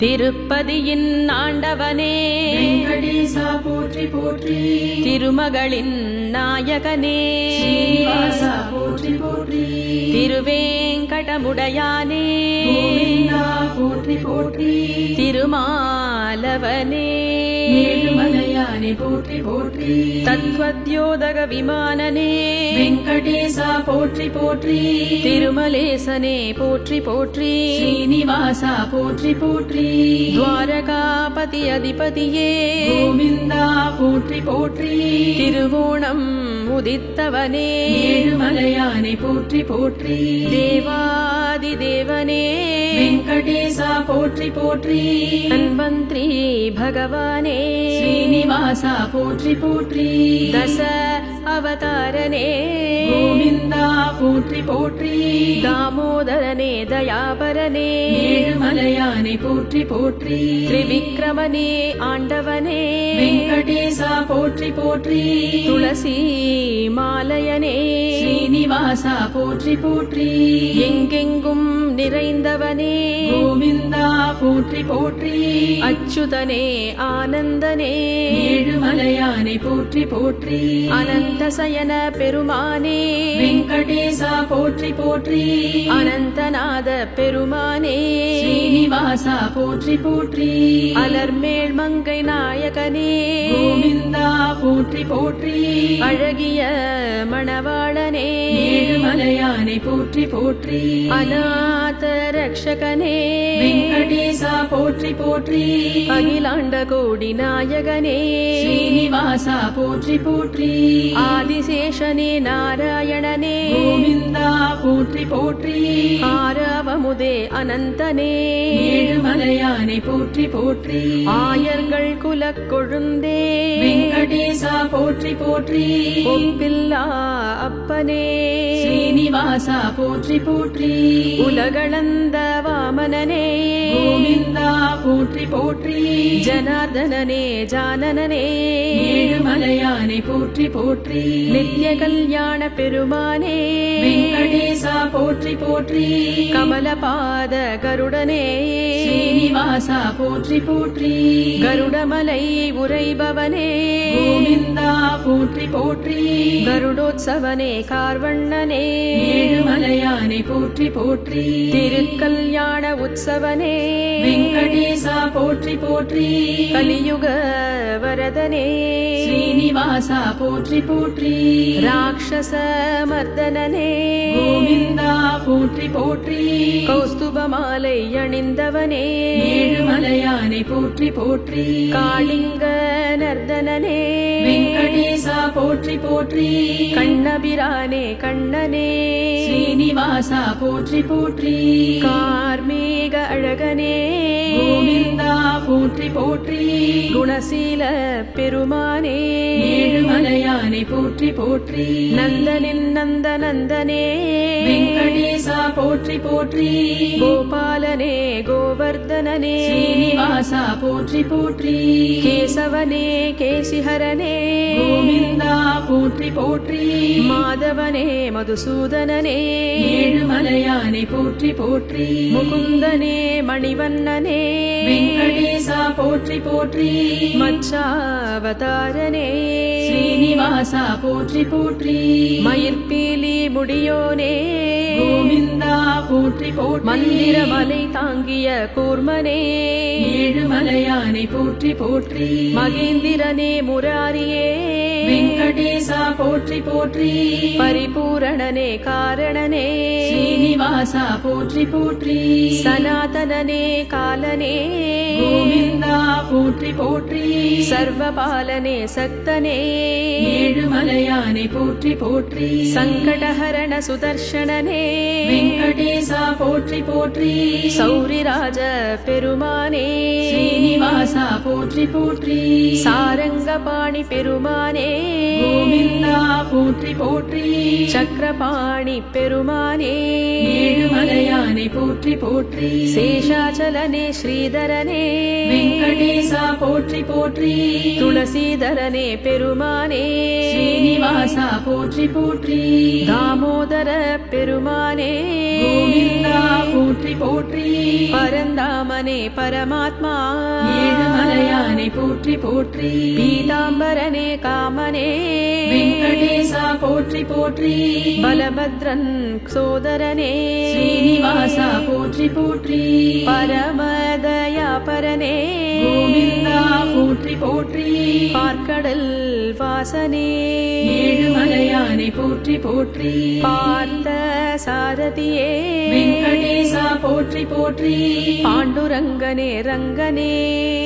திருப்பதியின் ஆண்டவனே வெங்கடேசா போற்றி போற்றி. திருமகளின் நாயகனே ஸ்ரீனிவாசா போற்றி போற்றி. திருவேங்கடமுடையானே கோவிந்தா போற்றி போற்றி. திருமாலவனே ஏழுமலையானே போற்றி போற்றி. தத்வத்யோதக விமானனே வெங்கடேசா போற்றி போற்றி. திருமலேசனே போற்றி போற்றி. ஸ்ரீனிவாசா போற்றி போற்றி. துவாரகாபதி அதிபதியே கோவிந்தா போற்றி போற்றி. திருவோணம் உதித்தவனே ஏழுமலையானே போற்றி போற்றி. தேவாதி தேவனே வெங்கடேசா போற்றி போற்றி. தன்வந்திரி பகவானே ஸ்ரீனிவாசா போற்றி போற்றி. தச அவதாரனே கோவிந்தா போற்றி போற்றி. தாமோதரனே தயாபரனே ஏழுமலையானே போற்றி போற்றி. திரிவிக்ரமனே ஆண்டவனே வெங்கடேசா போற்றி போற்றி. துளசி மாலயனே ஸ்ரீனிவாசா போற்றி போற்றி. எங்கெங்கும் நிறைந்தவனே கோவிந்தா போற்றி போற்றி. அச்சுதனே ஆனந்தனே ஏழுமலையானே போற்றி போற்றி. அனந்தசயன பெருமானே வெங்கடேசா போற்றி போற்றி. அனந்தநாத பெருமானே ஸ்ரீனிவாசா போற்றி போற்றி. அலர்மேல் மங்கை நாயகனே கோவிந்தா போற்றி போற்றி. அழகிய மணவாளனே ஏழுமலையானே போற்றி போற்றி. அநாத ரக்ஷகனே வெங்கடேசா போற்றி போற்றி. அகிலாண்ட கோடி நாயகனே ஸ்ரீனிவாசா போற்றி போற்றி. ஆதிசேஷனே நாராயணனே கோவிந்தா போற்றி போற்றி. ஆரவமுதே அனந்தனே ஏழுமலையானே போற்றி போற்றி. ஆயர்கள் குலக் கொழுந்தே வெங்கடேசா போற்றி போற்றி. ஒப்பில்லா அப்பனே ஸ்ரீனிவாசா போற்றி போற்றி. உலகளந்த வாமனனே கோவிந்தா போற்றி போற்றி. ஜனார்தனனே ஜானனனே ஏழுமலையானே போற்றி போற்றி. நித்ய கல்யாண பெருமானே வெங்கடேசா போற்றி போற்றி. கமலபாத கருடனே ஸ்ரீனிவாசா போற்றி போற்றி. கருடமலை உரைபவனே கோவிந்தா போற்றி போற்றி. கருடோத்சவனே கார்வண்ணனே ஏழுமலையானே போற்றி போற்றி. திருக்கல்யாண உற்சவனே வெங்கடேசா போற்றி போற்றி. கலியுக வரதனே ஸ்ரீனிவாசா போற்றி போற்றி. ராட்சச மர்தனனே கோவிந்தா போற்றி போற்றி. கௌஸ்துபமாலை அணிந்தவனே ஏழுமலையானே போற்றி போற்றி. காளிங்க நர்தனனே வெங்கடேசா போற்றி போற்றி. கண்ணபிரானே கண்ணனே ஸ்ரீனிவாசா போற்றி போற்றி. கார்மேக அழகனே கோவிந்தா போற்றி போற்றி. குணசீல பெருமானே ஏழுமலையானே போற்றி போற்றி. நந்தனின் நந்தனந்தனே வெங்கடேசா போற்றி போற்றி. கோபாலனே கோவர்தனனே ஸ்ரீனிவாசா போற்றி போற்றி. கேசவனே கேசிஹரனே கோவிந்தா போற்றி போற்றி. மாதவனே மதுசூதனனே ஏழுமலையானே போற்றி போற்றி. முகுந்தனே மணிவண்ணனே வெங்கடேசா போற்றி போற்றி. மச்சாவதாரனே ஸ்ரீனிவாசா போற்றி போற்றி. மயிர்பீலி முடியோனே கோவிந்தா போற்றி போற்றி. மந்திரமலை தாங்கிய கூர்மனே ஏழுமலையானே போற்றி போற்றி. மகேந்திரனே முராரியே வெங்கடேசா போற்றி போற்றி. பரிபூரணனே காரணனே ஸ்ரீனிவாசா போற்றி போற்றி. சனாதனனே காலனே கோவிந்தா போற்றி போற்றி. சர்வபாலனே சக்தனே ஏழுமலையானே போற்றி போற்றி. சங்கடஹரண சுதர்ஷனனே வெங்கடேசா போற்றி போற்றி. சௌரிராஜ பெருமானே ஸ்ரீனிவாசா போற்றி போற்றி. சாரங்கபாணி பெருமானே கோவிந்தா போற்றி போற்றி. சக்கரபாணி பெருமானே ஏழுமலையானே போற்றி போற்றி. சேஷாச்சலனே ஸ்ரீதரனே வெங்கடேசா போற்றி போற்றி. துளசீதரனே பெருமானே ஸ்ரீனிவாசா போற்றி போற்றி. தாமோதர பெருமானே கோவிந்தா போற்றி போற்றி பரந்தாமனே பரமாத்மா ஏழுமலையானை போற்றி போற்றி பீதாம்பரனே காமனே வெங்கடேசா போற்றி போற்றி பலபத்ரன் சோதரனே ஸ்ரீனிவாசா போற்றி போற்றி பரமதயாபரனே கோவிந்தா போற்றி போற்றி பார்க்கடல் வாசனே ஏழுமலையானை போற்றி போற்றி பார்த்த சாரதியே வெங்கடேசா போற்றி போற்றி பாண்டுரங்கனே ரங்கனே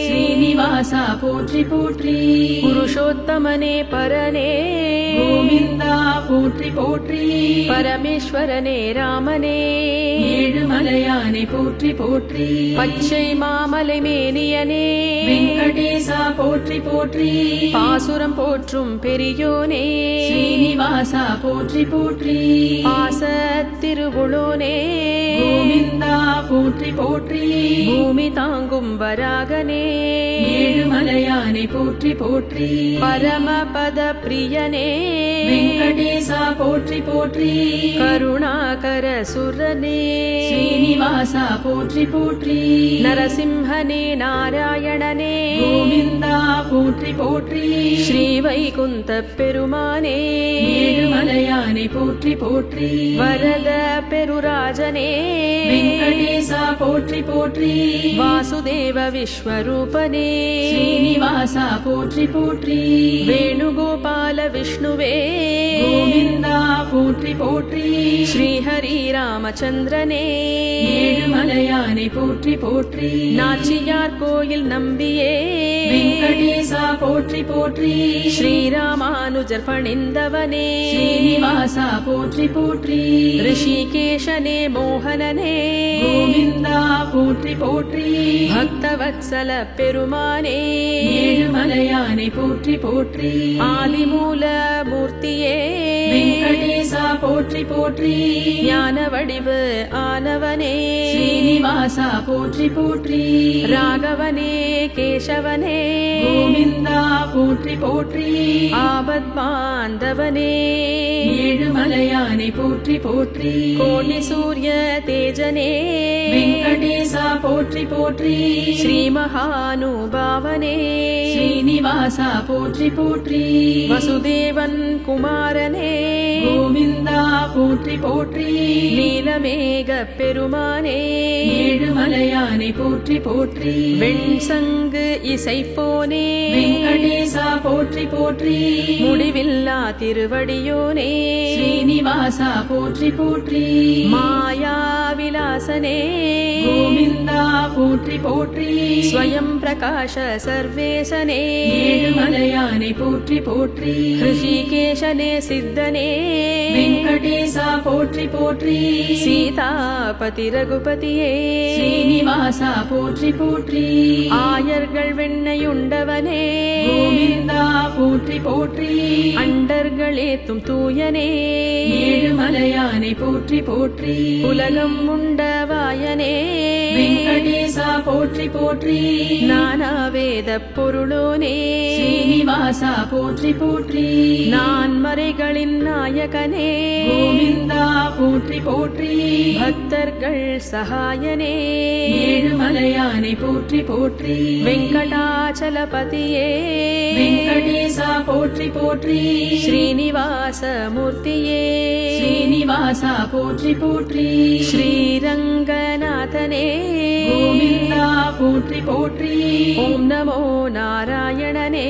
ஸ்ரீனிவாசா போற்றி போற்றி புருஷோத்தமனே பரனே கோவிந்தா போற்றி போற்றி பரமேஸ்வரனே ராமனே ஏழுமலையானை போற்றி போற்றி பச்சை மாமலை மேனியனே வெங்கடேசா போற்றி போற்றி பாசுரம் போற்றும் பெரியோனே ஸ்ரீனிவாசா போற்றி போற்றி பாசத்திருவுளோனே கோவிந்தா போற்றி போற்றி பூமி தாங்கும் வராகனே ஏழுமலையானை போற்றி போற்றி பரமபத பிரியனே வெங்கடேசா போற்றி போற்றி கருணாகர சுரனே ஸ்ரீனிவாசா போற்றி போற்றி நரசிம்ஹனே நாராயணனே கோவிந்தா போற்றி போற்றி ஸ்ரீவைகுந்த பெருமானே ஏழுமலையானை போற்றி போற்றி வரத பெருராஜனே வெங்கடேசா போற்றி போற்றி வாசுதேவ விஸ்வரூபனே ஸ்ரீனிவாசா போற்றி போற்றி வேணுகோபால விஷ்ணுவே கோவிந்தா போற்றி போற்றி ஸ்ரீஹரி ராமச்சந்திரனே ஏழுமலையானை போற்றி போற்றி நாச்சியார் கோயில் நம்பியே வெங்கடேசா போற்றி போற்றி ஸ்ரீராமானுஜர் பணிந்தவனே ஸ்ரீனிவாசா போற்றி போற்றி ரிஷிகேஷனே மோகனனே கோவிந்தா போற்றி போற்றி பக்தவத்சல பெருமானே ஏழுமலையானை போற்றி போற்றி ஆதிமூல மூர்த்தியே வெங்கடேசா போற்றி போற்றி ஞான வடிவு ஆனவனே ஸ்ரீனிவாசா போற்றி போற்றி ராகவனே கேசவனே கோவிந்தா போற்றி போற்றி ஆபத் பாந்தவனே ஏழுமலையானை போற்றி போற்றி கோடி சூரிய தேஜனே வெங்கடேசா போற்றி போற்றி ஸ்ரீ மகானுபாவனே ஸ்ரீனிவாசா போற்றி போற்றி வசுதேவன் குமாரனே கோவிந்தா போற்றி போற்றி நீலமேக பெருமானே ஏழுமலையானை போற்றி போற்றி வெண்சங்கு இசைப்போனே வெங்கடேசா போற்றி போற்றி முடிவில்லா திருவடியோனே ஸ்ரீனிவாசா போற்றி போற்றி மாயா விலாசனே கோவிந்தா போற்றி போற்றி ஸ்வயம் பிரகாஷ சர்வேசனே ஏழுமலையானை போற்றி போற்றி ரிஷிகேஷனே சித்தனே வெங்கடேசா போற்றி போற்றி சீதாபதி ரகுபதியே ஸ்ரீனிவாசா போற்றி போற்றி ஆயர்கள் வெண்ணையுண்டவனே கோவிந்தா போற்றி போற்றி அண்டர்களேத்தும் தூயனே ஏழுமலையானை போற்றி போற்றி உலகம் உண்டவாயனே வெங்கடேசா போற்றி போற்றி நானாவேத பொருளோனே ஸ்ரீனிவாசா போற்றி போற்றி நான் மறைகளின் நாயகனே கோவிந்தா போற்றி போற்றி பக்தர்கள் சகாயனே ஏழுமலையானை போற்றி போற்றி வெங்கடாச்சலபதியே வெங்கடேசா போற்றி போற்றி ஸ்ரீனிவாச மூர்த்தியே ஸ்ரீனிவாசா போற்றி போற்றி ஸ்ரீரங்கநாதனே கோவிந்தா போற்றி போற்றி ஓம் நமோ நாராயணனே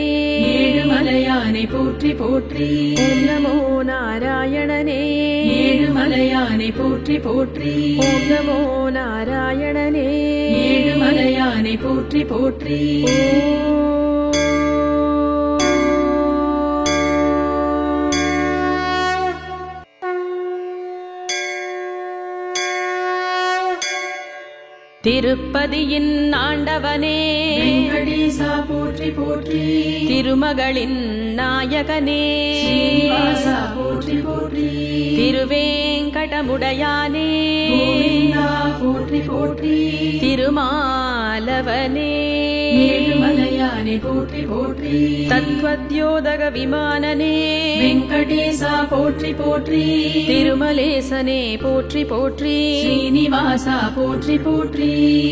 ஏழுமலையானை போற்றி போற்றி ஓம் நமோ நாராயணனே ஏழுமலையானை போற்றி போற்றி ஓம் நமோ நாராயணனே ஏழுமலையானை போற்றி போற்றி திருப்பதியின் ஆண்டவனே வெங்கடேசா போற்றி போற்றி திருமகளின் நாயகனே ஸ்ரீனிவாசா போற்றி போற்றி திருவேங்கடமுனியே மனமுடையானே கோவிந்தா போற்றி போற்றி திருமாலவனே ஏழுமலையானே போற்றி போற்றி தத்வத்யோதக விமானனே வெங்கடேசா போற்றி போற்றி திருமலேசனே போற்றி போற்றி ஸ்ரீனிவாசா போற்றி போற்றி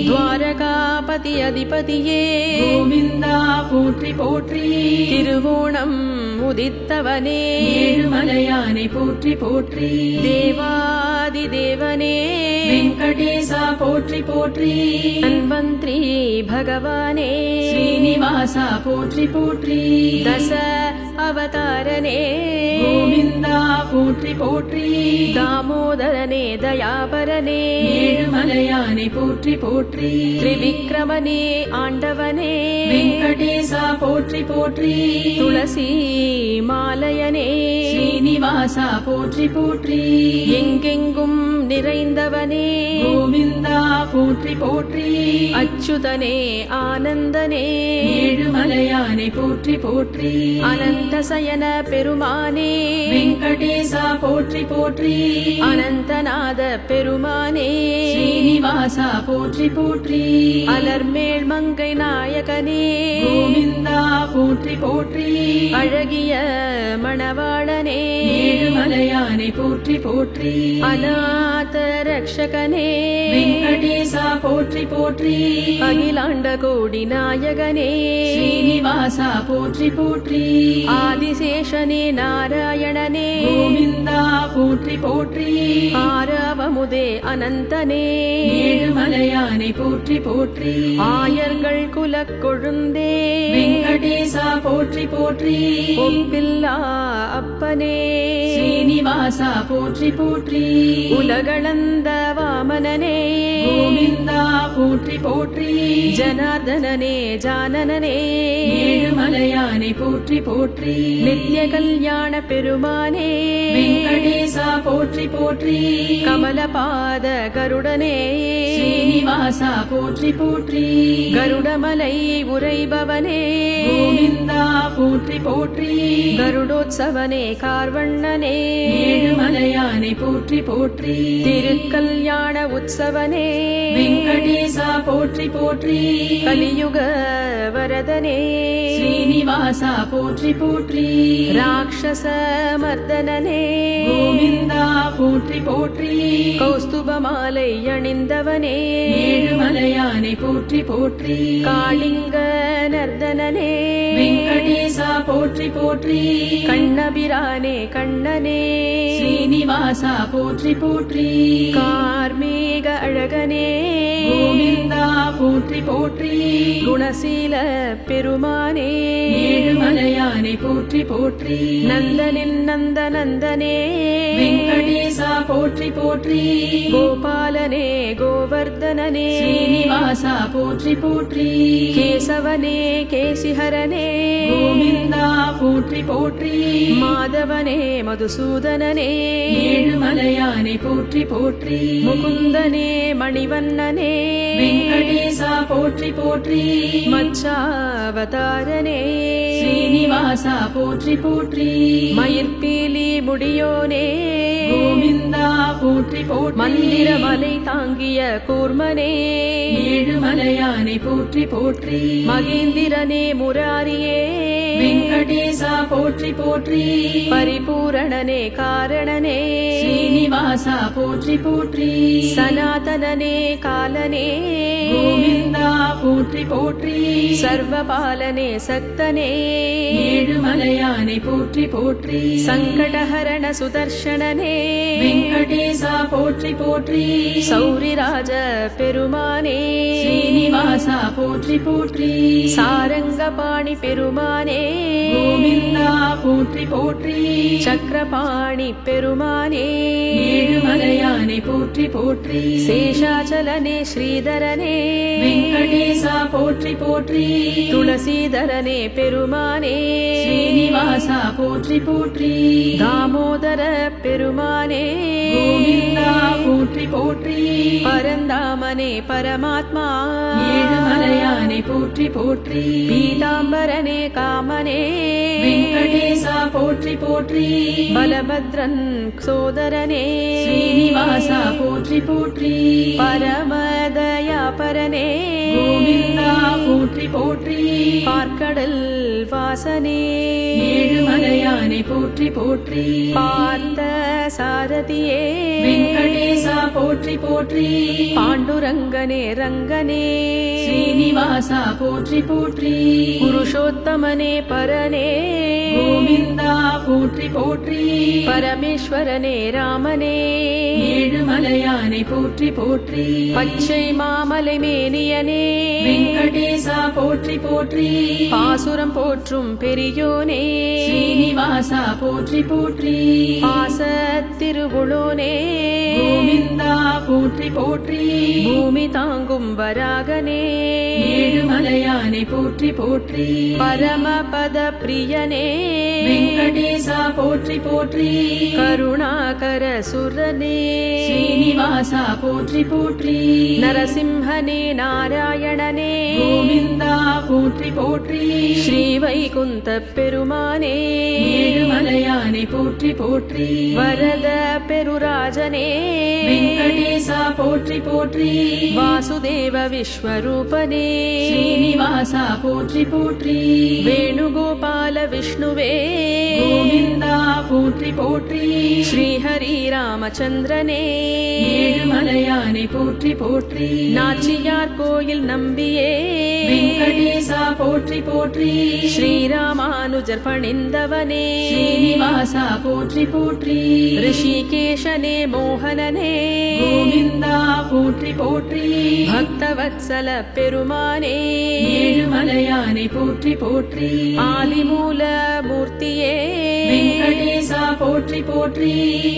துவாரகாபதி அதிபதியே கோவிந்தா போற்றி போற்றி திருவோணம் உதித்தவனே ஏழுமலையானே போற்றி போற்றி தேவாதி தேவனே வெங்கடேசா போற்றி போற்றி தன்வந்திரி பகவானே ஸ்ரீனிவாசா போற்றி போற்றி தச அவதாரனே கோவிந்தா போற்றி போற்றி தாமோதரனே தயாபரனே ஏழுமலையானே போற்றி போற்றி திரிவிக்ரமனே ஆண்டவனே வெங்கடேசா போற்றி போற்றி துளசி மாலயனே ஸ்ரீனிவாசா போற்றி போற்றி எங்கெங்கும் நிறைந்தவனே கோவிந்தா போற்றி போற்றி அச்சுதனே ஆனந்தனே ஏழுமலையானே போற்றி போற்றி அனந்தசயன பெருமானே வெங்கடேசா போற்றி போற்றி அனந்தநாத பெருமானே ஸ்ரீனிவாசா போற்றி போற்றி அலர்மேல் மங்கை நாயகனே கோவிந்தா போற்றி போற்றி அழகிய மணவாளனே ஏழுமலையானே போற்றி போற்றி அநாத ரக்ஷகனே வெங்கடேசா போற்றி போற்றி அகிலாண்ட கோடி நாயகனே ஸ்ரீனிவாசா போற்றி போற்றி ஆதிசேஷனே நாராயணனே கோவிந்தா போற்றி போற்றி ஆரவமுதே அனந்தனே ஏழுமலையானே போற்றி போற்றி ஆயர்கள் குலக் கொழுந்தே வெங்கடேசா போற்றி போற்றி ஒப்பில்லா அப்பனே ஸ்ரீனிவாசா போற்றி போற்றி உலகளந்த வாமனனே கோவிந்தா போற்றி போற்றி ஜனார்தனனே ஜானனனே ஏழுமலையானே போற்றி போற்றி நித்ய கல்யாண பெருமானே வெங்கடேசா போற்றி போற்றி கமலபாத கருடனே ஸ்ரீனிவாசா போற்றி போற்றி கருடமலை உரைபவனே கோவிந்தா போற்றி போற்றி கருடோத்சவனே கார்வண்ணனே ஏழுமலையானே போற்றி போற்றி திருக்கல்யாண உற்சவனே வெங்கடேசா போற்றி போற்றி கலியுக வரதனே ஸ்ரீனிவாசா போற்றி போற்றி ராட்சச மர்தனனே கோவிந்தா போற்றி போற்றி கௌஸ்துபமாலை அணிந்தவனே ஏழுமலையானே போற்றி போற்றி காளிங்க நர்தனனே வெங்கடேசா போற்றி போற்றி கண்ணபிரானே கண்ணனே ஸ்ரீனிவாசா போற்றி போற்றி கார்மேக அழகனே கோவிந்தா போற்றி போற்றி குணசீல பெருமானே ஏழுமலையானே போற்றி போற்றி நந்தனின் நந்தனந்தனே வெங்கடேசா போற்றி போற்றி கோபாலனே கோவர்தனனே ஸ்ரீனிவாசா போற்றி போற்றி கேசவனே கேசிஹரனே கோவிந்தா போற்றி போற்றி மாதவனே மதுசூதனனே ஏழுமலையானே போற்றி போற்றி முகுந்தனே மணிவண்ணனே வெங்கடேசா போற்றி போற்றி மச்சாவதாரனே ஸ்ரீனிவாசா போற்றி போற்றி மயிர்பீலி முடியோனே கோவிந்தா போற்றி போற்றி மந்திரமலை தாங்கிய கூர்மனே ஏழுமலையானே போற்றி போற்றி மகேந்திரனே முராரியே வெங்கடேசா போற்றி போற்றி பரிபூரணனே காரணனே ஸ்ரீனிவாசா போற்றி போற்றி சனாதனனே காலனே கோவிந்தா போற்றி போற்றி சர்வபாலனே சக்தனே ஏழுமலையானே போற்றி போற்றி சங்கடஹரண சுதர்ஷனனே வெங்கடேசா போற்றி போற்றி சௌரிராஜ பெருமானே ஸ்ரீனிவாசா போற்றி போற்றி சாரங்கபாணி பெருமானே கோவிந்தா போற்றி போற்றி சக்கரபாணி பெருமானே ஏழுமலையானே போற்றி போற்றி சேஷாச்சலனே ஸ்ரீதரனே வெங்கடேசா போற்றி போற்றி துளசீதரனே பெருமானே ஸ்ரீனிவாசா போற்றி போற்றி தாமோதர பெருமானே கோவிந்தா போற்றி போற்றி பரந்தாமனே பரமாத்மா ஏழுமலையானே போற்றி போற்றி பீதாம்பரனே காமனே வெங்கடேசா போற்றி போற்றி பலபத்ரன் சோதரனே ஸ்ரீனிவாசா போற்றி போற்றி பரமதயாபரனே கோவிந்தா போற்றி போற்றி பார்க்கடல் வாசனே ஏழுமலையானை போற்றி போற்றி பார்த்த சாரதியே வெங்கடேசா போற்றி போற்றி பாண்டுரங்கனே ரங்கனே ஸ்ரீனிவாசா போற்றி போற்றி புருஷோத்தமனே பரனே கோவிந்தா போற்றி போற்றி பரமேஸ்வரனே ராமனே ஏழுமலையானை போற்றி போற்றி பச்சை மாமலை மேனியனே வெங்கடேசா போற்றி போற்றி பாசுரம் போற்றும் பெரியோனே ஸ்ரீனிவாசா போற்றி போற்றி பாசத்திருவுளோனே கோவிந்தா போற்றி போற்றி பூமி தாங்கும் வராகனே ஏழுமலையானை போற்றி போற்றி பரமபத பிரியனே வெங்கடேசா போற்றி போற்றி கருணாகர சுரனே ஸ்ரீனிவாசா போற்றி போற்றி நரசிம்ஹனே நாராயணனே கோவிந்தா போற்றி போற்றி ஸ்ரீவைகுந்த பெருமானே ஏழுமலையானை போற்றி போற்றி வரத பெருராஜனே வெங்கடேசா போற்றி போற்றி வாசுதேவ விஸ்வரூபனே ஸ்ரீனிவாசா போற்றி போற்றி வேணுகோபால விஷ்ணுவே கோவிந்தா போற்றி போற்றி ஸ்ரீஹரி ராமச்சந்திரனே ஏழுமலையானை போற்றி போற்றி நாச்சியார் கோயில் நம்பியே வெங்கடேசா போற்றி போற்றி ஸ்ரீராமானுஜர் பணிந்தவனே ஸ்ரீனிவாசா போற்றி போற்றி ரிஷிகேஷனே மோகனனே கோவிந்தா போற்றி போற்றி பக்தவத்சல பெருமானே ஏழுமலையானை போற்றி போற்றி ஆதிமூல மூர்த்தியே வெங்கடேசா போற்றி போற்றி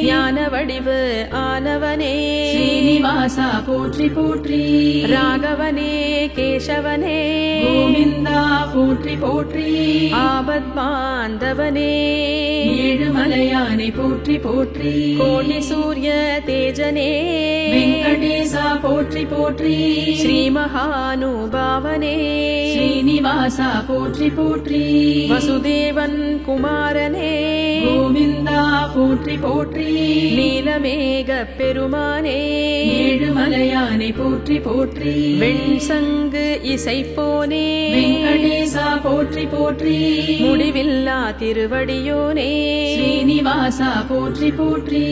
ஞான வடிவு ஆனவனே ஸ்ரீனிவாசா போற்றி போற்றி ராகவனே கேசவனே கோவிந்தா போற்றி போற்றி ஆபத் பாந்தவனே ஏழுமலையானை போற்றி போற்றி கோடி சூரிய தேஜனே வெங்கடேசா போற்றி போற்றி ஸ்ரீ மகானுபாவனே ஸ்ரீனிவாசா போற்றி போற்றி வசுதேவன் குமாரனே கோவிந்தா போற்றி போற்றி நீலமேக பெருமானே ஏழுமலையானை போற்றி போற்றி வெண்சங்கு இசைப்போனே வெங்கடேசா போற்றி போற்றி முடிவில்லா திருவடியோனே ஸ்ரீனிவாசா போற்றி போற்றி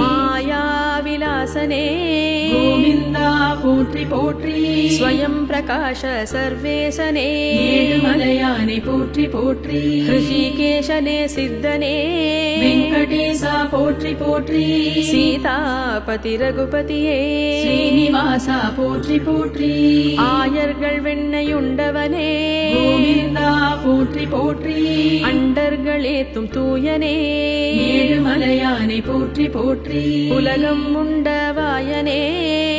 மாயா விலாசனே கோவிந்தா போற்றி போற்றி ஸ்வயம் பிரகாஷ சர்வேசனே ஏழுமலையானை போற்றி போற்றி ரிஷிகேஷனே சித்தனே வெங்கடேசா போற்றி போற்றி சீதாபதி ரகுபதியே ஸ்ரீனிவாசா போற்றி போற்றி ஆயர்கள் வெண்ணையுண்டவனே கோவிந்தா போற்றி போற்றி அண்டர்களேத்தும் தூயனே ஏழுமலையானை போற்றி போற்றி உலகம் உண்டவாயனே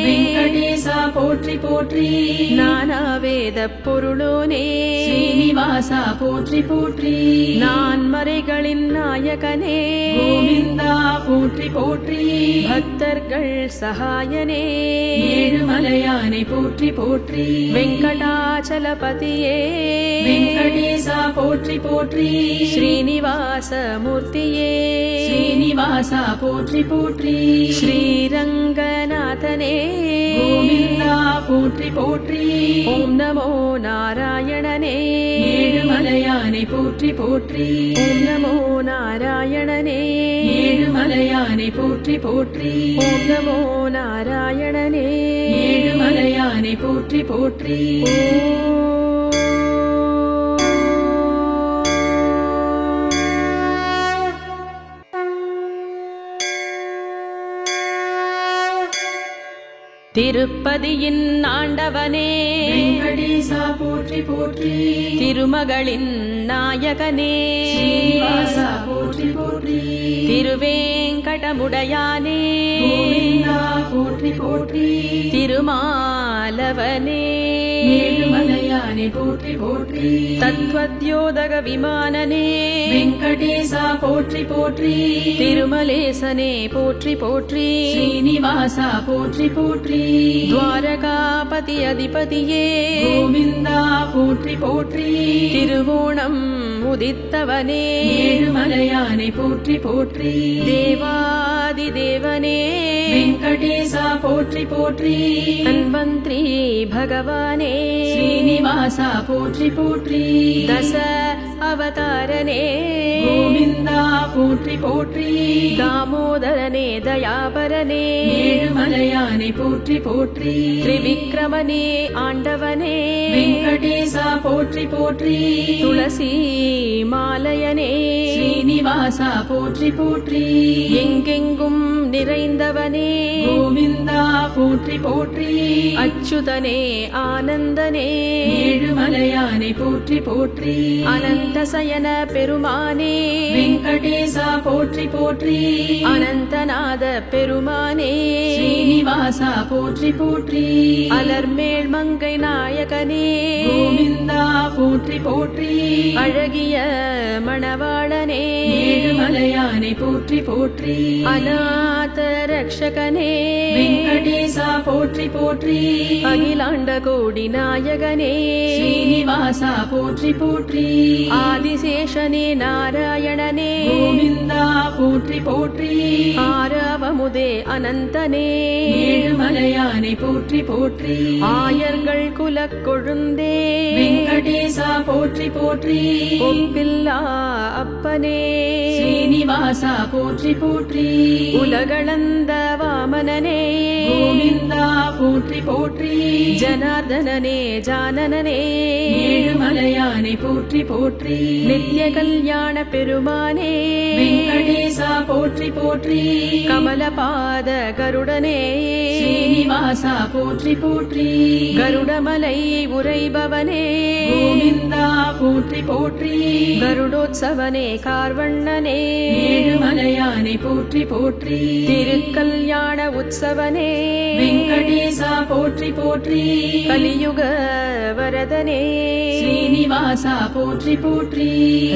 வெங்கடேசா போற்றி போற்றி நானாவேத பொருளோனே ஸ்ரீனிவாசா போற்றி போற்றி நான் மறைகளின் நாயகனே கோவிந்தா போற்றி போற்றி பக்தர்கள் சகாயனே ஏழுமலையானை போற்றி போற்றி வெங்கடாச்சலபதியே வெங்கடேசா போற்றி போற்றி ஸ்ரீனிவாச மூர்த்தியே ஸ்ரீனிவாசா போற்றி போற்றி ஸ்ரீரங்கநாதனே கோவிந்தா போற்றி போற்றி ஓம் நமோ நாராயணனே ஏழுமலையானை போற்றி போற்றி ஓம் நமோ நாராயணனே ஏழுமலையானை போற்றி போற்றி ஓம் நமோ நாராயணனே ஏழுமலையானை போற்றி போற்றி திருப்பதியின் ஆண்டவனே வெங்கடேசா போற்றி போற்றி திருமகளின் நாயகனே ஸ்ரீனிவாசா போற்றி போற்றி திருவேங்கடமுடையானே கோவிந்தா போற்றி போற்றி திருமாலவனே ஏழுமலையானை போற்றி போற்றி தத்வத் மத்யோதக விமானனே வெங்கடேசா போற்றி போற்றி திருமலேசனே போற்றி போற்றி ஸ்ரீனிவாசா போற்றி போற்றி துவாரகாபதி அதிபதியே கோவிந்தா போற்றி போற்றி திருவோணம் உதித்தவனே ஏழுமலையானை போற்றி போற்றி தேவாதி தேவனே வெங்கடேசா போற்றி போற்றி தன்வந்திரி பகவானே ஸ்ரீனிவாசா போற்றி போற்றி தச அவதாரனே கோவிந்தா போற்றி போற்றி தாமோதரனே தயாபரனே ஏழுமலையானை போற்றி போற்றி திரிவிக்ரமனே ஆண்டவனே வெங்கடேசா போற்றி போற்றி துளசி மாலயனே ஸ்ரீனிவாசா போற்றி போற்றி எங்கெங்கும் நிறைந்தவனே கோவிந்தா போற்றி போற்றி அச்சுதனே ஆனந்தனே ஏழுமலையானை போற்றி போற்றி அனந்தசயன பெருமானே வெங்கடேசா போற்றி போற்றி அனந்தநாத பெருமானே ஸ்ரீனிவாசா போற்றி போற்றி அலர்மேல் மங்கை நாயகனே கோவிந்தா போற்றி போற்றி அழகிய மணவாளனே ஏழுமலையானை போற்றி போற்றி அநாத ரக்ஷகனே வெங்கடேசா போற்றி போற்றி அகிலாண்ட கோடி நாயகனே ஸ்ரீனிவாசா போற்றி போற்றி ஆதிசேஷனே நாராயணனே கோவிந்தா போற்றி போற்றி ஆரவமுதே அனந்தனே ஏழுமலையானை போற்றி போற்றி ஆயர்கள் குலக் கொழுந்தே வெங்கடேசா போற்றி போற்றி ஒப்பில்லா அப்பனே ஸ்ரீனிவாசா போற்றி போற்றி உலகளந்த வாமனனே கோவிந்தா போற்றி போற்றி ஜனார்தனனே ஜானனனே ஏழுமலையானை போற்றி போற்றி நித்ய கல்யாண பெருமானே வெங்கடேசா போற்றி போற்றி கமலபாத கருடனே ஸ்ரீனிவாசா போற்றி போற்றி கருடமலை உரைபவனே கோவிந்தா போற்றி போற்றி கருடோத்சவனே கார்வண்ணனே ஏழுமலையானை போற்றி போற்றி திருக்கல்யாண உற்சவனே வெங்கடேசா போற்றி போற்றி கலியுக வரதனே ஸ்ரீனிவாசா போற்றி போற்றி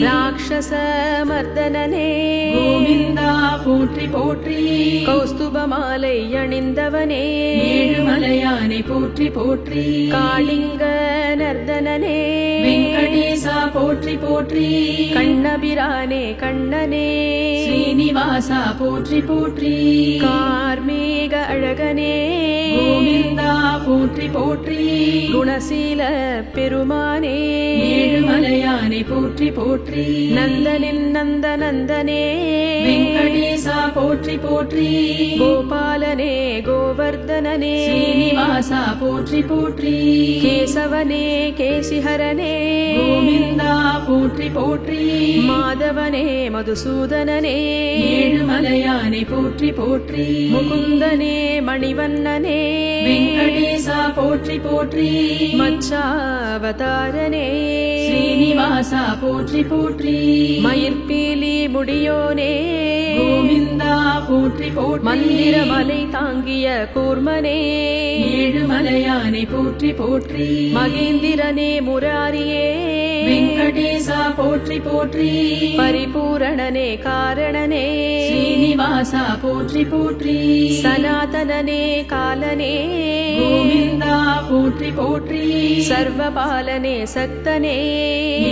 ராட்சச மர்தனனே கோவிந்தா போற்றி போற்றி கௌஸ்துபமாலை அணிந்தவனே ஏழுமலையானை போற்றி போற்றி காளிங்க நர்தனனே வெங்கடேசா போற்றி போற்றி கண்ணபிரானே கண்ணனே ஸ்ரீனிவாசா போற்றி போற்றி கார்மேக அழகனே கோவிந்தா போற்றி போற்றி குணசீல பெருமானே ஏழுமலையானை போற்றி போற்றி நந்தனின் நந்தனந்தனே வெங்கடேசா போற்றி போற்றி கோபாலனே கோவர்தனனே ஸ்ரீனிவாசா போற்றி போற்றி கேசவனே கேசிஹரனே கோவிந்தா போற்றி போற்றி மாதவனே மதுசூதனனே ஏழுமலையானை போற்றி போற்றி முகுந்தனே மணிவண்ணனே வெங்கடேசா போற்றி போற்றி மச்சாவதாரனே ஸ்ரீனிவாசா போற்றி போற்றி மயிர்பீலி முடியோனே கோவிந்தா போற்றி போற்றி மந்திரமலை தாங்கிய கூர்மனே ஏழுமலையானை போற்றி போற்றி மகேந்திரனே முராரியே வெங்கடேசா போற்றி போற்றி பரிபூரணனே காரணனே ஸ்ரீனிவாசா போற்றி போற்றி சனாதனனே காலனே கோவிந்தா போற்றி போற்றி சர்வபாலனே சக்தனே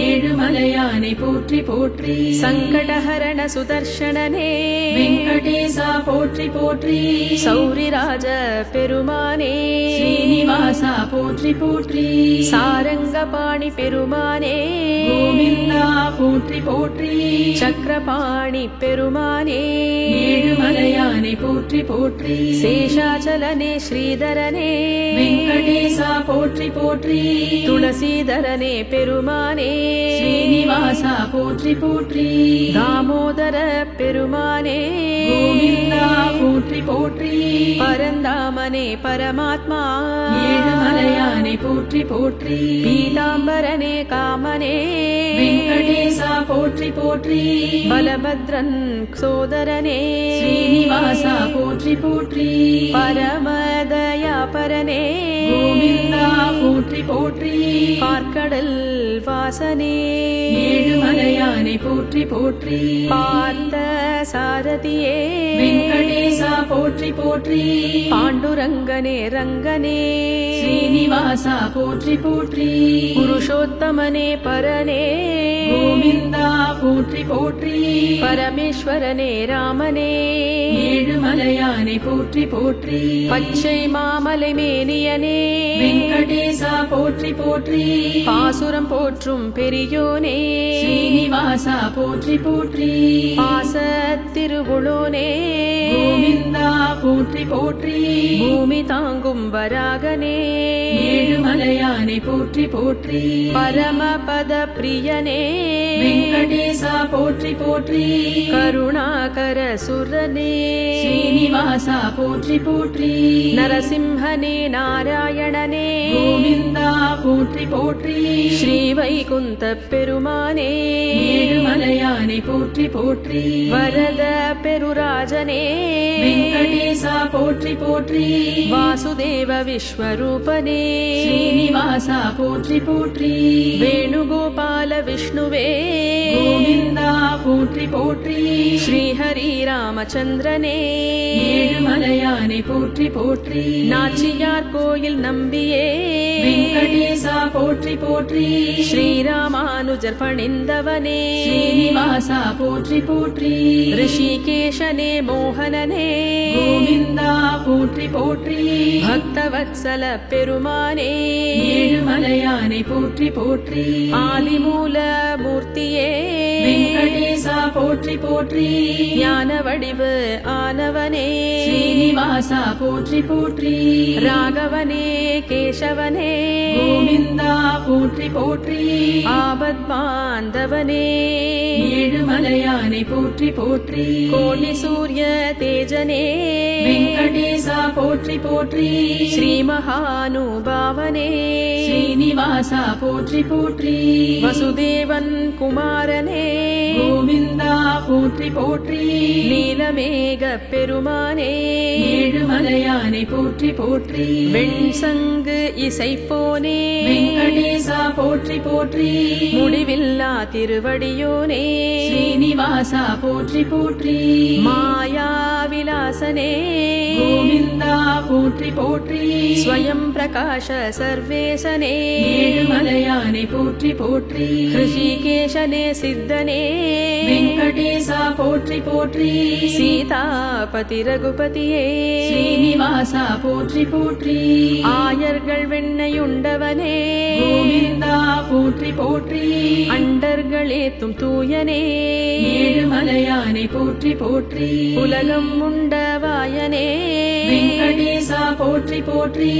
ஏழுமலையானை போற்றி போற்றி சங்கடஹரண சுதர்ஷனனே வெங்கடேசா போற்றி போற்றி சௌரிராஜ பெருமானே ஸ்ரீனிவாசா போற்றி போற்றி சாரங்கபாணி பெருமானே கோவிந்தா போற்றி போற்றி சக்கரபாணி பெருமானே ஏழுமலையானை போற்றி போற்றி சேஷாச்சலனே ஸ்ரீதரனே வெங்கடேசா போற்றி போற்றி துளசீதரனே பெருமானே ஸ்ரீனிவாசா போற்றி போற்றி தாமோதர பெருமானே கோவிந்தா போற்றி போற்றி பரந்தாமனே பரமாத்மா ஏழுமலையானை போற்றி போற்றி பீதாம்பரனே காமனே வெங்கடேசா போற்றி போற்றி பலபத்ரன் சோதரனே ஸ்ரீனிவாசா போற்றி போற்றி பரமதயாபரனே கோவிந்தா கோவிந்தா போற்றி போற்றி பார்க்கடல் வாசனே ஏழுமலையானை போற்றி போற்றி பார்த்த சாரதியே வெங்கடேசா போற்றி போற்றி பாண்டுரங்கனே ரங்கனே ஸ்ரீனிவாசா போற்றி போற்றி புருஷோத்தமனே பரனே கோவிந்தா போற்றி போற்றி பரமேஸ்வரனே ராமனே ஏழுமலையானை போற்றி போற்றி பச்சை மாமலை மேனியனே வெங்கடேசா போற்றி போற்றி பாசுரம் போற்றும் பெரியோனே ஸ்ரீனிவாசா போற்றி போற்றி பாச திருவுளோனே கோவிந்தா போற்றி போற்றி பூமி தாங்கும் வராகனே ஏழுமலையானை போற்றி போற்றி பரமபத பிரியனே வெங்கடேசா போற்றி போற்றி கருணாகர சுரனே ஸ்ரீனிவாசா போற்றி போற்றி நரசிம்ஹனே நாராயணனே கோவிந்தா போற்றி போற்றி ஸ்ரீவைகுந்த பெருமானே ஏழுமலையானை போற்றி போற்றி வரத பெருராஜனே வெங்கடேசா போற்றி போற்றி வாசுதேவ விஸ்வரூபனே ஸ்ரீனிவாசா போற்றி போற்றி வேணுகோபால விஷ்ணுவே கோவிந்தா போற்றி போற்றி ஸ்ரீஹரி ராமச்சந்திரனே ஏழுமலையானை போற்றி போற்றி நாச்சியார் கோயில் நம்பியே வெங்கடேசா போற்றி போற்றி ஸ்ரீராமானுஜர் பணிந்தவனே ஸ்ரீனிவாசா போற்றி போற்றி ரிஷிகேஷனே மோகனனே கோவிந்தா போற்றி போற்றி பக்தவத்சல பெருமானே ஏழுமலையானை போற்றி போற்றி ஆதிமூல மூர்த்தியே வெங்கடேசா போற்றி போற்றி ஞான வடிவு ஆனவனே ஸ்ரீனிவாசா போற்றி போற்றி ராகவனே கேசவனே கோவிந்தா போற்றி போற்றி ஆபத் பாந்தவனே ஏழுமலையானை போற்றி போற்றி கோடி சூரிய தேஜனே வெங்கடேசா போற்றி போற்றி ஸ்ரீ மகானுபாவனே ஸ்ரீனிவாசா போற்றி போற்றி வசுதேவன் குமாரனே கோவிந்தா போற்றி போற்றி நீலமேக பெருமானே ஏழுமலையானை போற்றி போற்றி வெண்சங்கு இசைப்போனே வெங்கடேசா போற்றி போற்றி முடிவில்லா திருவடியோனே ஸ்ரீனிவாசா போற்றி போற்றி மாயா விலாசனே கோவிந்தா போற்றி போற்றி ஸ்வயம் பிரகாஷ சர்வேசனே ஏழுமலையானை போற்றி போற்றி ரிஷிகேஷனே சித்தனே வெங்கடேசா போற்றி போற்றி சீதாபதி ரகுபதியே ஸ்ரீனிவாசா போற்றி போற்றி ஆயர்கள் வெண்ணையுண்டவனே கோவிந்தா போற்றி போற்றி அண்டர்களேத்தும் தூயனே ஏழுமலையானை போற்றி போற்றி உலகம் உண்டவாயனே வெங்கடேசா போற்றி போற்றி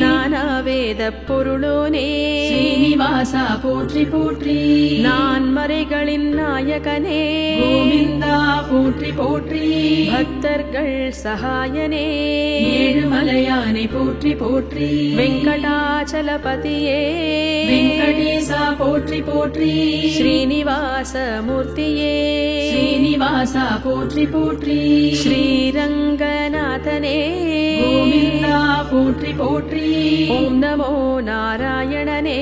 நானாவேத பொருளோனே ஸ்ரீனிவாசா போற்றி போற்றி நான் மறைகளின் நாயகனே கோவிந்தா போற்றி போற்றி பக்தர்கள் சகாயனே ஏழுமலையானை போற்றி போற்றி வெங்கடாச்சலபதியே வெங்கடேசா போற்றி போற்றி ஸ்ரீனிவாச மூர்த்தியே ஸ்ரீனிவாசா போற்றி போற்றி ஸ்ரீரங்கநாதனே கோவிந்தா போற்றி போற்றி ஓம் நமோ நாராயணனே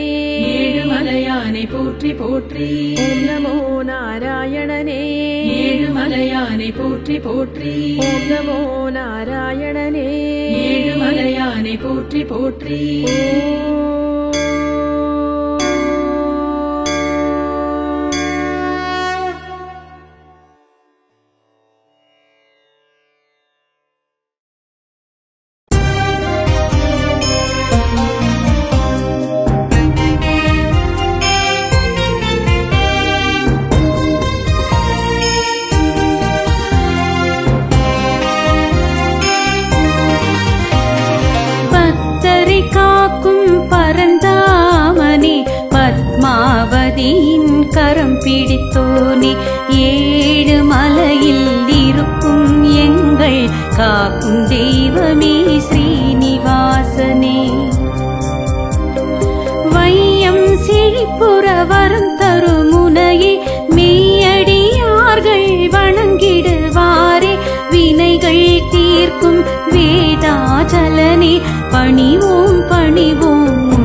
ஏழுமலையானை போற்றி போற்றி ஓம் நமோ நாராயணனே ஏழுமலையானை போற்றி போற்றி ஓம் நமோ நாராயணனே ஏழுமலையானை போற்றி போற்றி பத்மாவதியின் கரம் பிடித்தோனே ஏழு மலையில் இருக்கும் எங்கள் காக்கும் தெய்வமே ஸ்ரீனிவாசனே வையம் செழிப்புற வரம் தருமுனையே மெய்யடியார்கள் வணங்கிடுவாரே வினைகள் தீர்க்கும் வேதாச்சலனே பணிவோம் பணிவோம்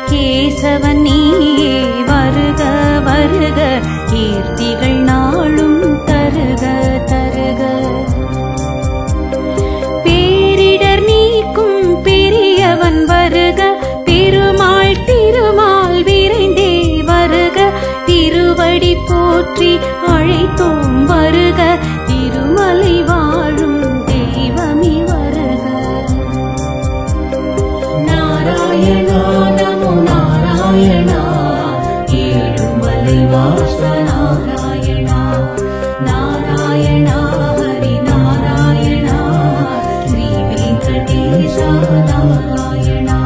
கேசவன் நீயே வருக வருக கீர்த்திகள் நாளும் தருக தருக பேரிடர் நீக்கும் பெரியவன் வருக திருமால் திருமால் விரைந்தே வருக திருவடி போற்றி அழைத்தோம் வருக திருமலை வாழும் தெய்வமே வருக நாராயணா நமோ நாராயணா ஏழுமலை வாச நாராயணா நாராயணா ஹரி நாராயணா ஸ்ரீ வெங்கடேச நாராயணா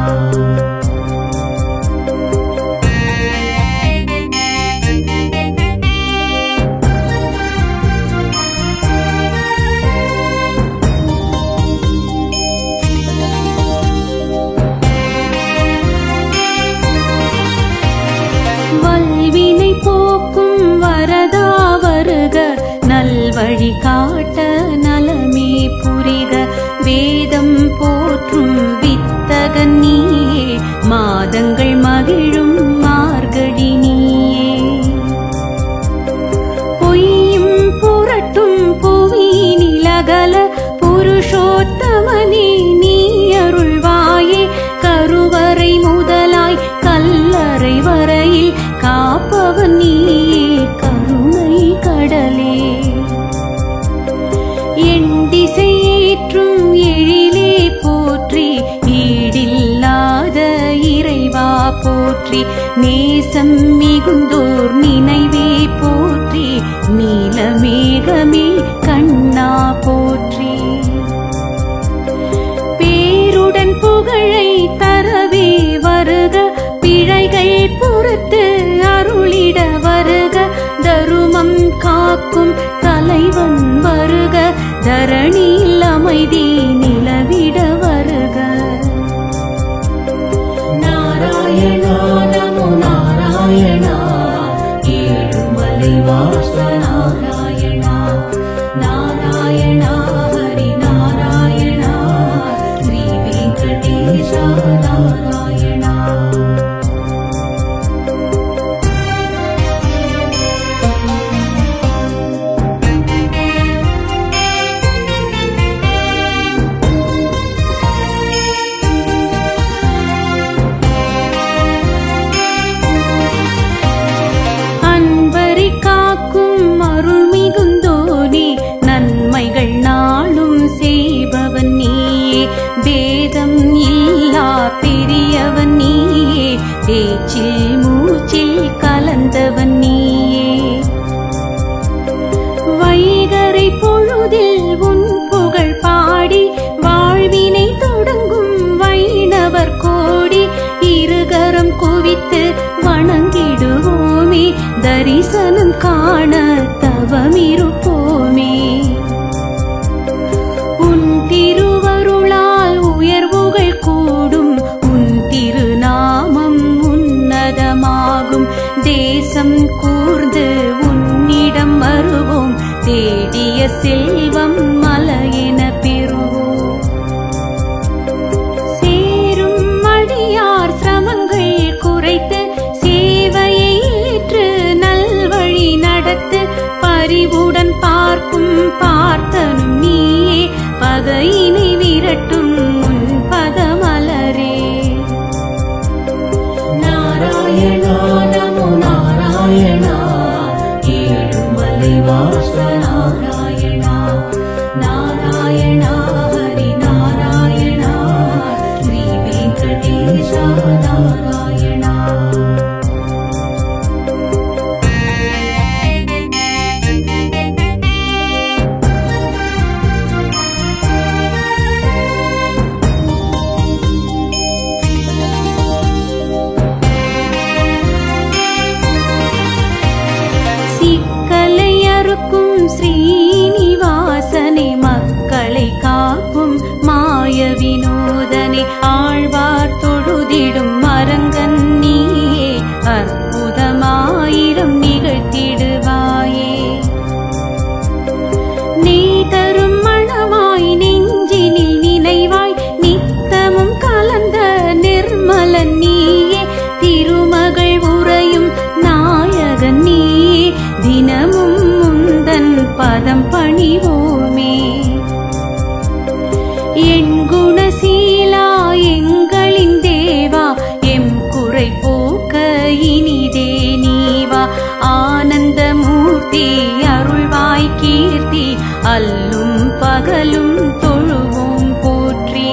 வல்வினை போக்கும் வரதா வருக நல்வழி காட்ட நலமே புரிக வேதம் போற்றும் வித்தகன் நீயே மாதங்கள் மகிழும் மார்கழி நீயே பொய்யும் புரட்டும் புவியினிலகல புருஷோத்தமனே நீ அருள்வாயே கருவறை முதலாய் கல்லறை வரையில் காப்பவன் நீயே கருணை கடலே என் திசையேற்றும் எழிலே போற்றி ஈடில்லாத இறைவா போற்றி நேசம் மிகுந்தோர் நினைவே போற்றி நீலமேகமே கண்ணா போற்றி பேருடன் புகழை தரவே வருக பிழைகள் பொறுத்து அருளிட வருக தருமம் காக்கும் தலைவன் வருக தரணியில் அமைதி நிலவிட வருக நாராயணா நமோ நாராயணா ஏழுமலை வாச நாராயணா நாராயணா ஹரி நாராயணா ஸ்ரீ வெங்கடேச நாராயணா அன்பரை காக்கும் அருள் மிகுந்தோனே நன்மைகள் நாளும் செய்பவன் நீயே பேதம் இல்லா பெரியவன் நீயே பேச்சில் மூச்சில் கலந்தவன் நீயே வைகரை பொழுதில் உன் புகழ் பாடி வாழ்வினை தொடங்கும் வைணவர் கோடி இருகரம் குவித்து வணங்கிடுவோமே தரிசனம் காண தவமிருப்போமே உன் திருவருளால் உயர்வுகள் கூடும் உன் திருநாமம் உன்னதமாகும் தேசம் கூர்ந்து உன்னிடம் வருவோம் தேடிய செல்வம் மலையென பெறுவோம் சேரும் அடியார் சிரமங்கள் குறைத்து சேவையை ஏற்று நல்வழி நடத்து பரிவுடன் பார்க்கும் பார்த்தனும் நீயே பகையினை விரட்டும் உன் பதமலரே நாராயணா நமோ நாராயணா ஏழுமலை வாச நாராயணா நாராயணா ஹரி நாராயணா ஸ்ரீ வெங்கடேச நாராயணா சிக்கலை அறுக்கும் ஸ்ரீனிவாசனே மக்களை காக்கும் மாய வினோதனே ஆழ்வார் தொழுதிடும் மரங்கன் நீயே அற்புதமாயிரம் நிகழ்த்திடுவாயே நீ தரும் மணவாய் நெஞ்சினில் நினைவாய் நித்தமும் கலந்த நிர்மலன் நீயே குறை போக்க இனிதே நீவா ஆனந்த மூர்த்தி அருள்வாய் கீர்த்தி அல்லும் பகலும் தொழுவோம் போற்றி.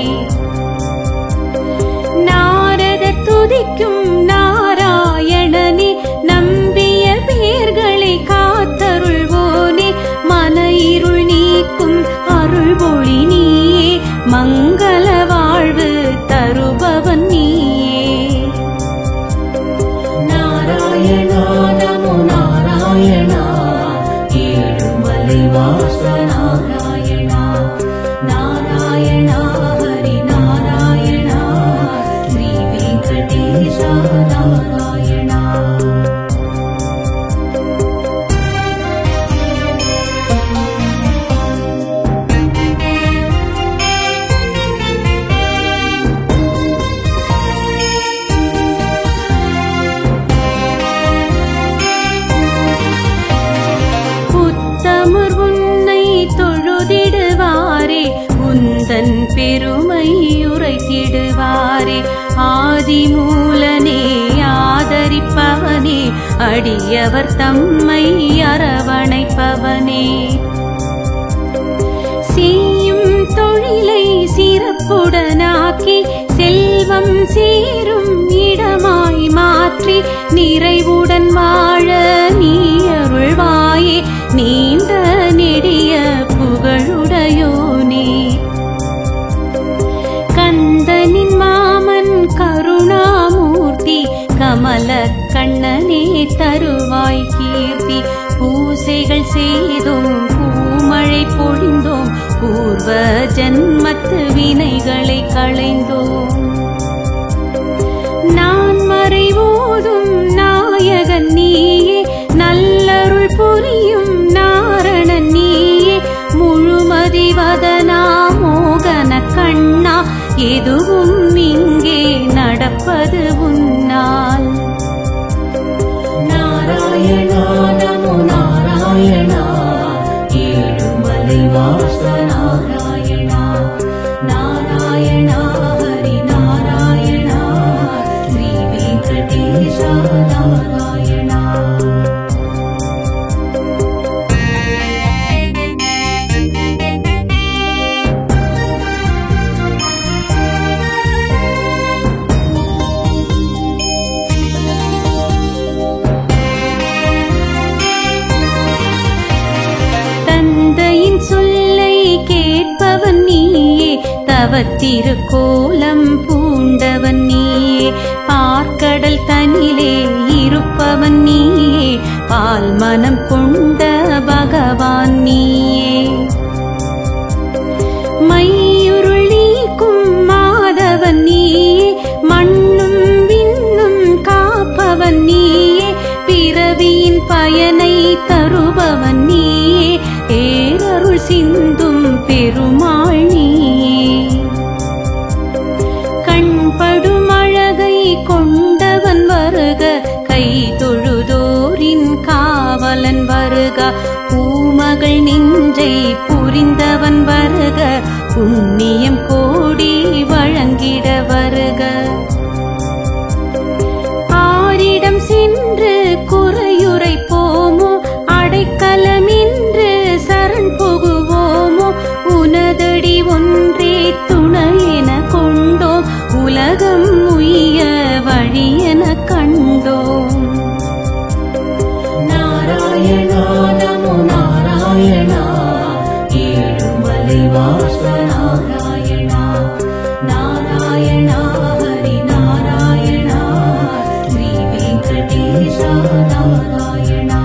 நாரதர் துதிக்கும் நாராயணனே நம்பிய பேர்களை காத்தருள்வோனே மன இருள் நீக்கும் அருள்பொழி நீயே மங்கள வாழ்வு தருபவன் நீயே. நாராயணா நமோ நாராயணா ஏழுமலை வாச நாராயணா நாராயணா ஹரி நாராயணா ஸ்ரீ வெங்கடேச நாராயணா. தொழுதிடுவாரே உந்தன் பெருமை உரைத்திடுவாரே ஆதிமூலனே ஆதரிப்பவனே அடியவர் தம்மை அரவணைப்பவனே. செய்யும் தொழிலை சிறப்புடனாக்கி செல்வம் சேரும் இடமாய் மாற்றி நிறைவுடன் வாழ நீ அருள்வாயே நீண்ட நெடிய புகழுடையோனே. கந்தனின் மாமன் கருணாமூர்த்தி கமல கண்ணனே தருவாய் கீர்த்தி பூசைகள் செய்தோம் பூமழை பொழிந்தோம் பூர்வ ஜன்மத்து வினைகளை களைந்தோம். நான் மறைவோதும் நாயகன் நீயே நல்லருள் புரியும் நாரணன் நீயே முழுமதி வதனா மோகன கண்ணா எதுவும் இங்கே நடப்பது உன்னால். நாராயணா நமோ நாராயணா ஏழுமலை வாச நாராயணா நாராயணா ஹரி நாராயணா ஸ்ரீ வெங்கடேச நாராயணா. தந்தையின் சொல்லை கேட்பவன் நீயே தவத்திருக்கோலம் பூண்டவன் நீயே பார்க்கடல் தனிலே இருப்பவன் நீயே பால் மனம் கொண்ட பகவான் நீயே. மையுருள் நீக்கும் மாதவன் நீயே மண்ணும் விண்ணும் காப்பவன் நீயே பிறவியின் பயனை தருபவன் நீயே பேரருள் சிந்தும் பெருமாள் நீயே. கண்படும் அழகை கொண்டவன் வருக கை தொழுதோரின் காவலன் வருக பூமகள் நெஞ்சை புரிந்தவன் வருக புண்ணியம் கோடி வழங்கிட வருக. ஆரிடம் சென்று குறையுரை போமோ அடைக்கலமின்று சரண் புகுவோமோ உனதடி ஒன்றே துணையென கொண்டோம் உலகம் உய்ய வழியென கண்டோம். நாராயணா நமோ நாராயணா ஏழுமலை வாச நாராயணா நாராயணா ஹரி நாராயணா ஸ்ரீ வெங்கடேச நாராயணா.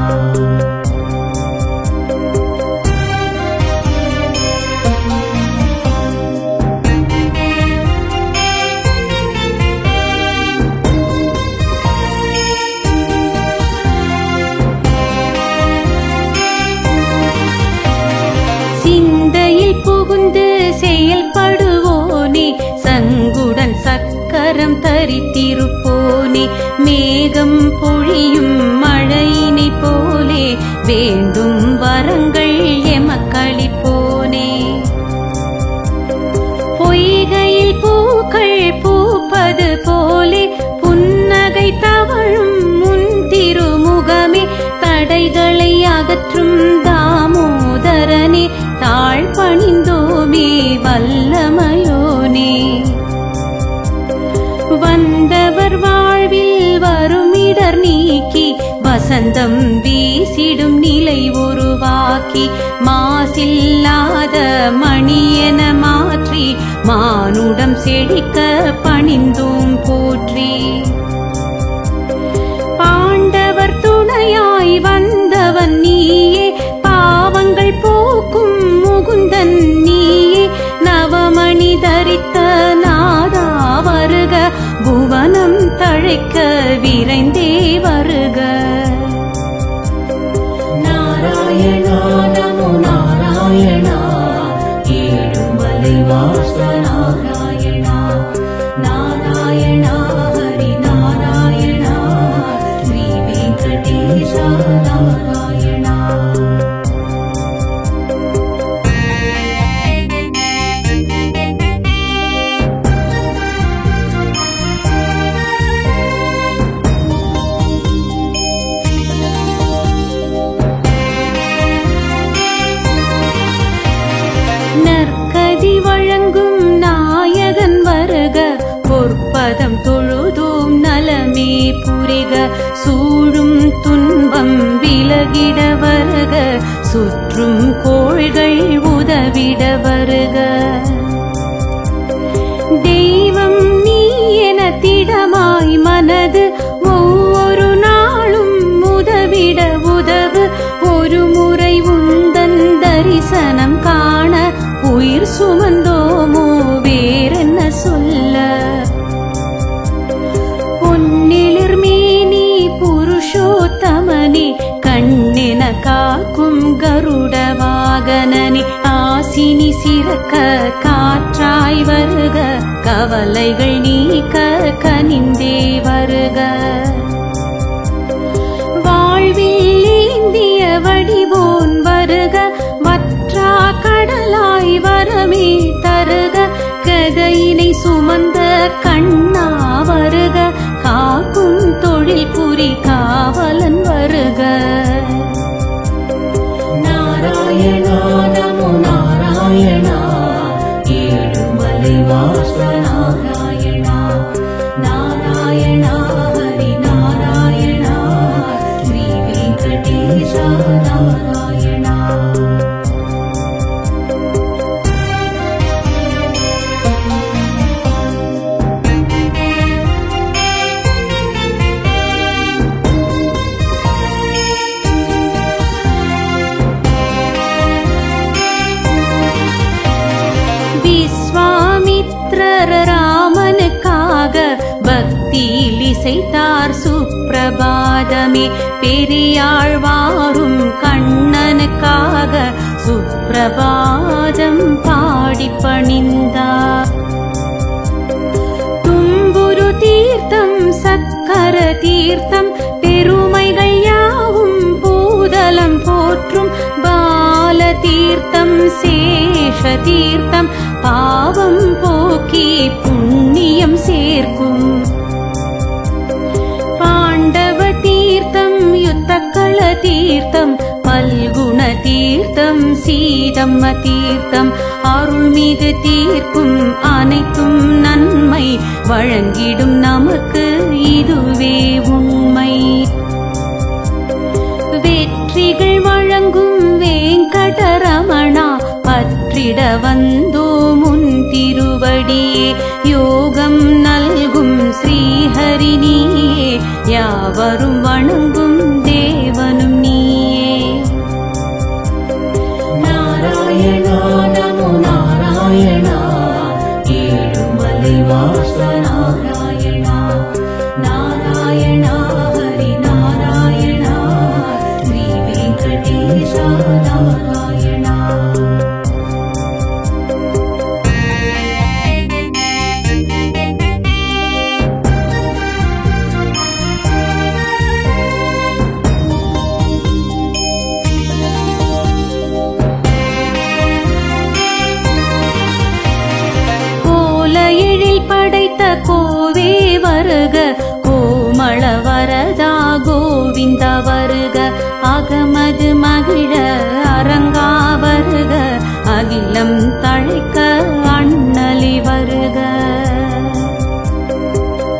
சிந்தையில் புகுந்து செயல்படுவோனே சங்குடன் சக்கரம் தரித்திருப்போனே மேகம் பொழியும் மழையினை போலே வேண்டும் வரங்கள் எமக்களிப்போனே. பொய்கையில் பூக்கள் பூப்பது போலே புன்னகை தடைகளை அகற்றும் தாமோதரனே தாழ் பணிந்தோமே வல்லமையோனே. வந்தவர் வாழ்வில் வருமிடர் நீக்கி வசந்தம் வீசிடும் நிலை உருவாக்கி மாசில்லாத மணியென மாற்றி மானுடம் செழிக்க பணிந்தோம் போற்றி. பாண்டவர் துணையாய் வந்தவன் நீயே பாவங்கள் போக்கும் முகுந்தன் நீயே. நவமணி தரித்த நாதா வருக புவனம் தழைக்க விரைந்தே வருக. நாராயணா நமோ நாராயணா ஏழுமலை வாச நாராயணா. நாராயணா ஹரி நாராயணா ஸ்ரீ வெங்கடேச நாராயணா. நற்கதி வழங்கும் நாயகன் வருக பொற்பதம் தொழுதோம் நலமே புரிக. சூழும் துன்பம் விலகிட வருக சுற்றும் கோள்கள் உதவிட வருக. தெய்வம் நீ என திடமாய் மனது ஒவ்வொரு நாளும் உதவிட உதவு. ஒரு முறை உந்தன் தரிசனம் காண உயிர் சுமந்தோமோ வேறென்ன சொல்ல. பொன்னிலிர் மேனி புருஷோத்தமனே கண்ணென காக்கும் கருட வாகனனே. ஆசினி சிறக்க காற்றாய் வருக கவலைகள் நீக்க கனிந்தே வருக. வாழ்வில் ஏந்திய வடிவோன் வருக வற்றா கடலாய் வரமே தருக. கதையினை சுமந்த கண்ணா வருக காக்கும் தொழில் புரி காவலன் வருக. நாராயணா நமோ நாராயணா ஏழுமலை வாச நாராயணா. நாராயணா ஹரி நாராயணா ஸ்ரீ வெங்கடேச நாராயணா. விஸ்வாமித்ரர் ராமனுக்காக பக்தியில் இசைத்தார் சுப்பிரபாதமே. பெரியாழ்வாரும் கண்ணனுக்காக சுப்பிரபாதம் பாடி பணிந்தார். தும்புரு தீர்த்தம் சக்கர தீர்த்தம் பெருமைகள் யாவும் பூதலம் போற்றும். பால தீர்த்தம் சேஷ தீர்த்தம் பாவம் போக்கி புண்ணியம் சேர்க்கும். பாண்டவ தீர்த்தம் யுத்தக்கள தீர்த்தம் பல்குண தீர்த்தம் சீதம்ம தீர்த்தம் அருள்மிகு தீர்க்கும் அனைத்தும் நன்மை வழங்கிடும் நமக்கு இதுவே உண்மை. வெற்றிகள் வழங்கும் வேங்கடரமணா பற்றிட வந்தோ முன் திருவடியே. யோகம் நல்கும் ஸ்ரீஹரி நீயே யாவரும் வணங்கும் தேவனும் நீயே. நாராயணா நமோ நாராயணா ஏழுமலை வாச நாராயணா. நாராயணா ஹரி நாராயணா ஸ்ரீ வெங்கடேச நாராயணா. படைத்த கோவே வருக கோமள வரதா கோவிந்த வருக அகமது மகிழ அரங்கா வருக அகிலம் தழைக்க அண்ணலி வருக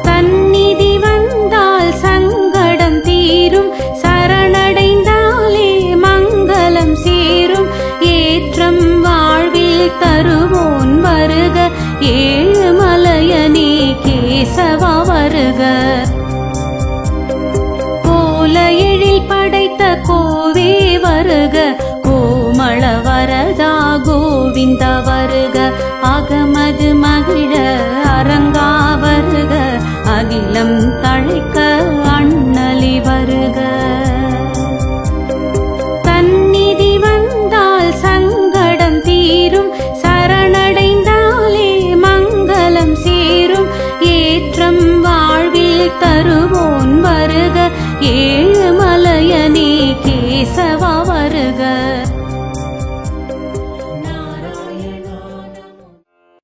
தன்னிதி வந்தால் சங்கடம் தீரும் சரணடைந்தாலே மங்களம் சேரும் ஏற்றம் வாழ்வில் தருவோன் வருக ஏழுமலையனே கேசவா வருக கோல எழில் படைத்த கோவே வருக கோமள வரதா கோவிந்த வருக அகமது மகிழ அரங்கா வருக அகிலம் தழைக்க அண்ணலி வருக தன்னிதி வந்தால் சங்கடம் தீரும் சரணடைந்தாலே மங்களம் சேரும் ஏற்றம் வாழ்வில் தருவோன் வருக ஏழுமலையனே கேசவா வருக